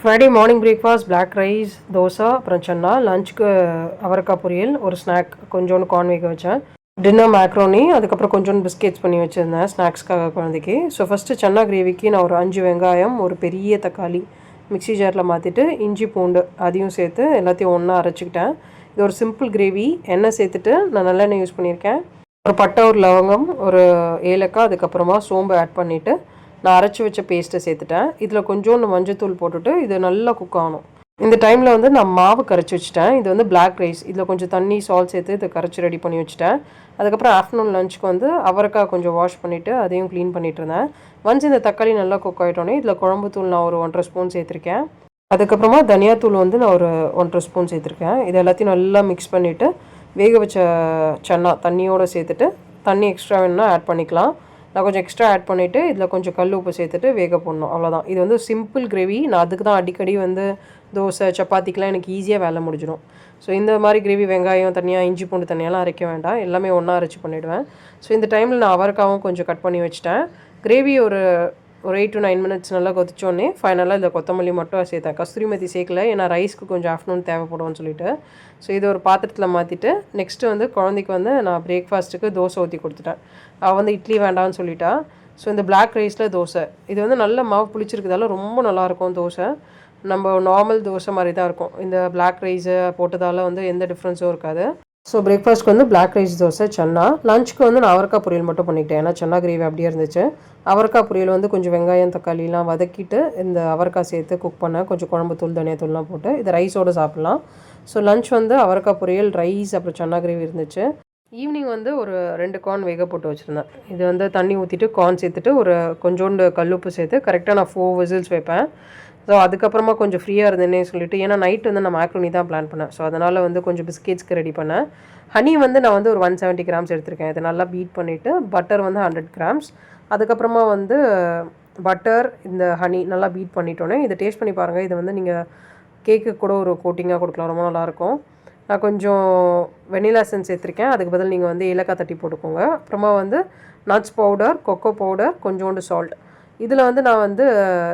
Friday morning breakfast black rice dosa அப்புறம் சன்னா. லஞ்சுக்கு அவரைக்காய் பொரியல், ஒரு ஸ்நாக் கொஞ்சோண்டு கார்ன் வேக வச்சேன். டின்னர் மேக்ரோனி, அதுக்கப்புறம் கொஞ்சோண்டு பிஸ்கெட்ஸ் பண்ணி வச்சுருந்தேன் ஸ்நாக்ஸ்க்காக குழந்தைக்கு. ஸோ ஃபஸ்ட்டு சன்னா கிரேவிக்கு நான் ஒரு 5 வெங்காயம், ஒரு பெரிய தக்காளி மிக்ஸி ஜாரில் மாற்றிட்டு இஞ்சி பூண்டு அதையும் சேர்த்து எல்லாத்தையும் ஒன்றா அரைச்சிக்கிட்டேன். இது ஒரு சிம்பிள் கிரேவி. எண்ணெய் சேர்த்துட்டு நான் நல்லெண்ணெய் யூஸ் பண்ணியிருக்கேன். ஒரு பட்டை, ஒரு லவங்கம், ஒரு ஏலக்காய், அதுக்கப்புறமா சோம்பு ஆட் பண்ணிவிட்டு நான் அரைச்சி வச்ச பேஸ்ட்டை சேர்த்துட்டேன். இதில் கொஞ்சோண்டு மஞ்சத்தூள் போட்டுட்டு இது நல்லா குக் ஆகணும். இந்த டைமில் வந்து நான் மாவு கரைச்சி வச்சுட்டேன். இது வந்து பிளாக் ரைஸ். இதில் கொஞ்சம் தண்ணி, சால்ட் சேர்த்து இதை கரைச்சி ரெடி பண்ணி வச்சுட்டேன். அதுக்கப்புறம் ஆஃப்டர்நூன் லஞ்சுக்கு வந்து அவரைக்காய் கொஞ்சம் வாஷ் பண்ணிவிட்டு அதையும் க்ளீன் பண்ணிகிட்டு இருந்தேன். ஒன்ஸ் இந்த தக்காளி நல்லா குக் ஆகிட்டோன்னே இதில் குழம்பு தூள் நான் ஒரு 1.5 ஸ்பூன் சேர்த்துருக்கேன். அதுக்கப்புறமா தனியாத்தூள் வந்து நான் ஒரு 1.5 ஸ்பூன் சேர்த்துருக்கேன். இது எல்லாத்தையும் நல்லா மிக்ஸ் பண்ணிவிட்டு வேக வச்ச சன்னா தண்ணியோடு சேர்த்துட்டு, தண்ணி எக்ஸ்ட்ரா வேணும்னா ஆட் பண்ணிக்கலாம். நான் கொஞ்சம் எக்ஸ்ட்ரா ஆட் பண்ணிவிட்டு இதில் கொஞ்சம் கல் உப்பு சேர்த்துட்டு வேக போடணும். அவ்வளோதான். இது வந்து சிம்பிள் கிரேவி. நான் அதுக்கு தான் அடிக்கடி வந்து தோசை, சப்பாத்திக்கெலாம் எனக்கு ஈஸியாக வேலை முடிஞ்சிடும். ஸோ இந்த மாதிரி கிரேவி வெங்காயம் தனியாக, இஞ்சி பூண்டு தனியாலாம் அரைக்க வேண்டாம். எல்லாமே ஒன்றா அரைச்சி பண்ணிவிடுவேன். ஸோ இந்த டைமில் நான் அவரைக்காவும் கொஞ்சம் கட் பண்ணி வச்சுட்டேன். கிரேவி ஒரு 8 to 9 மினிட்ஸ் நல்லா கொதிச்சோடனே ஃபைனலாக இந்த கொத்தமல்லி மட்டும் சேர்த்தேன். கஸ்தூரி மெத்தி சேர்க்கல, ஏன்னா ரைஸ்க்கு கொஞ்சம் ஆஃப்டர்நூன் தேவைப்படும்னு சொல்லிட்டு. ஸோ இது ஒரு பாத்திரத்தில் மாற்றிட்டு நெக்ஸ்ட்டு வந்து குழந்தைக்கு வந்து நான் பிரேக்ஃபாஸ்ட்டுக்கு தோசை ஊற்றி கொடுத்துட்டேன். அவள் வந்து இட்லி வேண்டாம்னு சொல்லிட்டா. ஸோ இந்த பிளாக் ரைஸில் தோசை, இது வந்து நல்ல மாவு புளிச்சிருக்கிறதால ரொம்ப நல்லாயிருக்கும் தோசை. நம்ம நார்மல் தோசை மாதிரி தான் இருக்கும். இந்த பிளாக் ரைஸை போட்டதால் வந்து எந்த டிஃப்ரென்ஸும் இருக்காது. ஸோ பிரேக்ஃபாஸ்ட்க்கு வந்து பிளாக் ரைஸ் தோசை, சன்னா. லஞ்சுக்கு வந்து நான் அவரைக்காய் பொரியல் மட்டும் பண்ணிக்கிட்டேன், ஏன்னா சன்னா கிரேவி அப்படியே இருந்துச்சு. அவரைக்காய் பொரியல் வந்து கொஞ்சம் வெங்காயம் தக்காளிலாம் வதக்கிட்டு இந்த அவரைக்காய் சேர்த்து குக் பண்ணேன். கொஞ்சம் குழம்பு தூள், தனியாத்தூள்லாம் போட்டு இதை ரைஸோடு சாப்பிட்லாம். ஸோ லஞ்ச் வந்து அவரைக்காய் பொரியல், ரைஸ், அப்புறம் சன்னா கிரேவி இருந்துச்சு. ஈவினிங் வந்து ஒரு 2 கார்ன் வேக போட்டு வச்சுருந்தேன். இது வந்து தண்ணி ஊற்றிட்டு கார்ன் சேர்த்துட்டு ஒரு கொஞ்சோண்டு கல்லுப்பு சேர்த்து கரெக்டாக நான் 4 விசில்ஸ் வைப்பேன். ஸோ அதுக்கப்புறமா கொஞ்சம் ஃப்ரீயாக இருந்தேன்னே சொல்லிட்டு, ஏன்னா நைட் வந்து நான் மேக்ரோனி தான் பிளான் பண்ணேன். ஸோ அதனால் வந்து கொஞ்சம் பிஸ்கெட்ஸ்க்கு ரெடி பண்ணேன். ஹனி வந்து நான் வந்து ஒரு 170 கிராம்ஸ் எடுத்திருக்கேன். இதை நல்லா பீட் பண்ணிவிட்டு பட்டர் வந்து 100 கிராம்ஸ், அதுக்கப்புறமா வந்து பட்டர், இந்த ஹனி நல்லா பீட் பண்ணிட்டோன்னே இதை டேஸ்ட் பண்ணி பாருங்கள். இதை வந்து நீங்கள் கேக்கு கூட ஒரு கோட்டிங்காக கொடுக்கலாம், ரொம்ப நல்லாயிருக்கும். நான் கொஞ்சம் வெனிலா எசன்ஸ் சேர்த்துருக்கேன். அதுக்கு பதில் நீங்கள் வந்து ஏலக்காய் தட்டி போட்டுக்கோங்க. அப்புறமா வந்து நட்ஸ் பவுடர், கொக்கோ பவுடர், கொஞ்சோண்டு சால்ட். இதில் வந்து நான் வந்து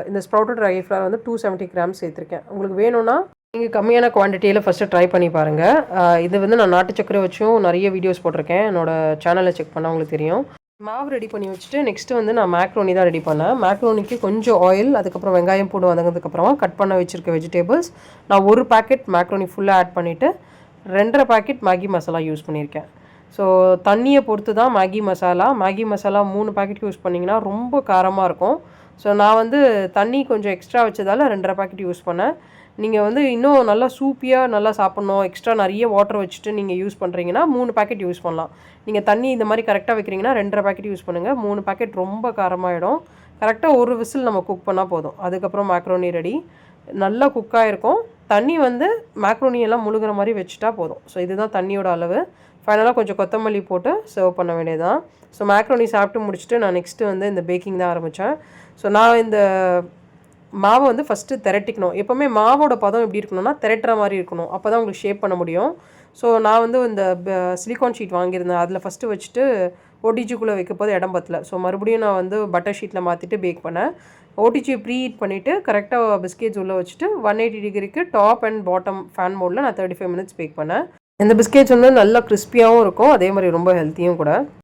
இந்த ஸ்ப்ரவுட்டட் ரை ஃப்ளவர் வந்து 270 கிராம்ஸ் சேர்த்துருக்கேன். உங்களுக்கு வேணும்னா நீங்கள் கம்மியான குவான்டிட்டியில் ஃபஸ்ட்டு ட்ரை பண்ணி பாருங்கள். இது வந்து நான் நாட்டு சக்கரை வச்சும் நிறைய வீடியோஸ் போட்டிருக்கேன். என்னோடய சேனலை செக் பண்ணால் உங்களுக்கு தெரியும். மாவு ரெடி பண்ணி வச்சுட்டு நெக்ஸ்ட்டு வந்து நான் மேக்ரோனி தான் ரெடி பண்ணேன். மேக்ரோனிக்கு கொஞ்சம் ஆயில், அதுக்கப்புறம் வெங்காயம் பூண்டு வதங்கினதுக்கப்புறமா கட் பண்ண வச்சுருக்க வெஜிடபிள்ஸ். நான் ஒரு பேக்கெட் மேக்ரோனி ஃபுல்லாக ஆட் பண்ணிவிட்டு 2.5 பேக்கெட் மேகி மசாலா யூஸ் பண்ணியிருக்கேன். ஸோ தண்ணியை பொறுத்து தான் மேகி மசாலா 3 பேக்கெட் யூஸ் பண்ணிங்கன்னா ரொம்ப காரமாக இருக்கும். ஸோ நான் வந்து தண்ணி கொஞ்சம் எக்ஸ்ட்ரா வச்சதால் 2.5 பேக்கெட் யூஸ் பண்ணேன். நீங்கள் வந்து இன்னும் நல்லா சூப்பியாக நல்லா சாப்பிட்ணும், எக்ஸ்ட்ரா நிறைய வாட்டர் வச்சுட்டு நீங்கள் யூஸ் பண்ணுறீங்கன்னா 3 பேக்கெட் யூஸ் பண்ணலாம். நீங்கள் தண்ணி இந்த மாதிரி கரெக்டாக வைக்கிறீங்கன்னா 2.5 பேக்கெட் யூஸ் பண்ணுங்கள். 3 பேக்கெட் ரொம்ப காரமாகிடும். கரெக்டாக ஒரு விசில் நம்ம குக் பண்ணால் போதும். அதுக்கப்புறம் மேக்ரோனி ரெடி. நல்லா குக்காக இருக்கும். தண்ணி வந்து மேக்ரோனி எல்லாம் முழுகிற மாதிரி வச்சுட்டா போதும். ஸோ இதுதான் தண்ணியோட அளவு. ஃபைனலாக கொஞ்சம் கொத்தமல்லி போட்டு சர்வ் பண்ண வேண்டியதுதான். ஸோ மேக்ரோனி சாப்பிட்டு முடிச்சுட்டு நான் நெக்ஸ்ட்டு வந்து இந்த பேக்கிங் தான் ஆரம்பித்தேன். ஸோ நான் இந்த மாவை வந்து ஃபஸ்ட்டு திரட்டிக்கணும். எப்போவுமே மாவோட பதம் எப்படி இருக்கணும்னா திரட்டுற மாதிரி இருக்கணும். அப்போ தான் உங்களுக்கு ஷேப் பண்ண முடியும். ஸோ நான் வந்து இந்த சிலிகான் ஷீட் வாங்கியிருந்தேன். அதில் ஃபஸ்ட்டு வச்சுட்டு ஓடிஜிக்குள்ளே வைக்கப்போது இடம் பத்தல. ஸோ மறுபடியும் நான் வந்து பட்டர் ஷீட்டில் மாற்றிட்டு பேக் பண்ணேன். ஓடிஜியை ப்ரீ ஹீட் பண்ணிவிட்டு கரெக்டாக பிஸ்கெட்ஸ் உள்ளே வச்சுட்டு 180 டிகிரிக்கு டாப் அண்ட் பாட்டம் ஃபேன் மோடில் நான் 35 மினிட்ஸ் பேக் பண்ணேன். இந்த பிஸ்கெட்ஸ் வந்து நல்லா கிறிஸ்பியாகவும் இருக்கும், அதே மாதிரி ரொம்ப ஹெல்த்தியும் கூட.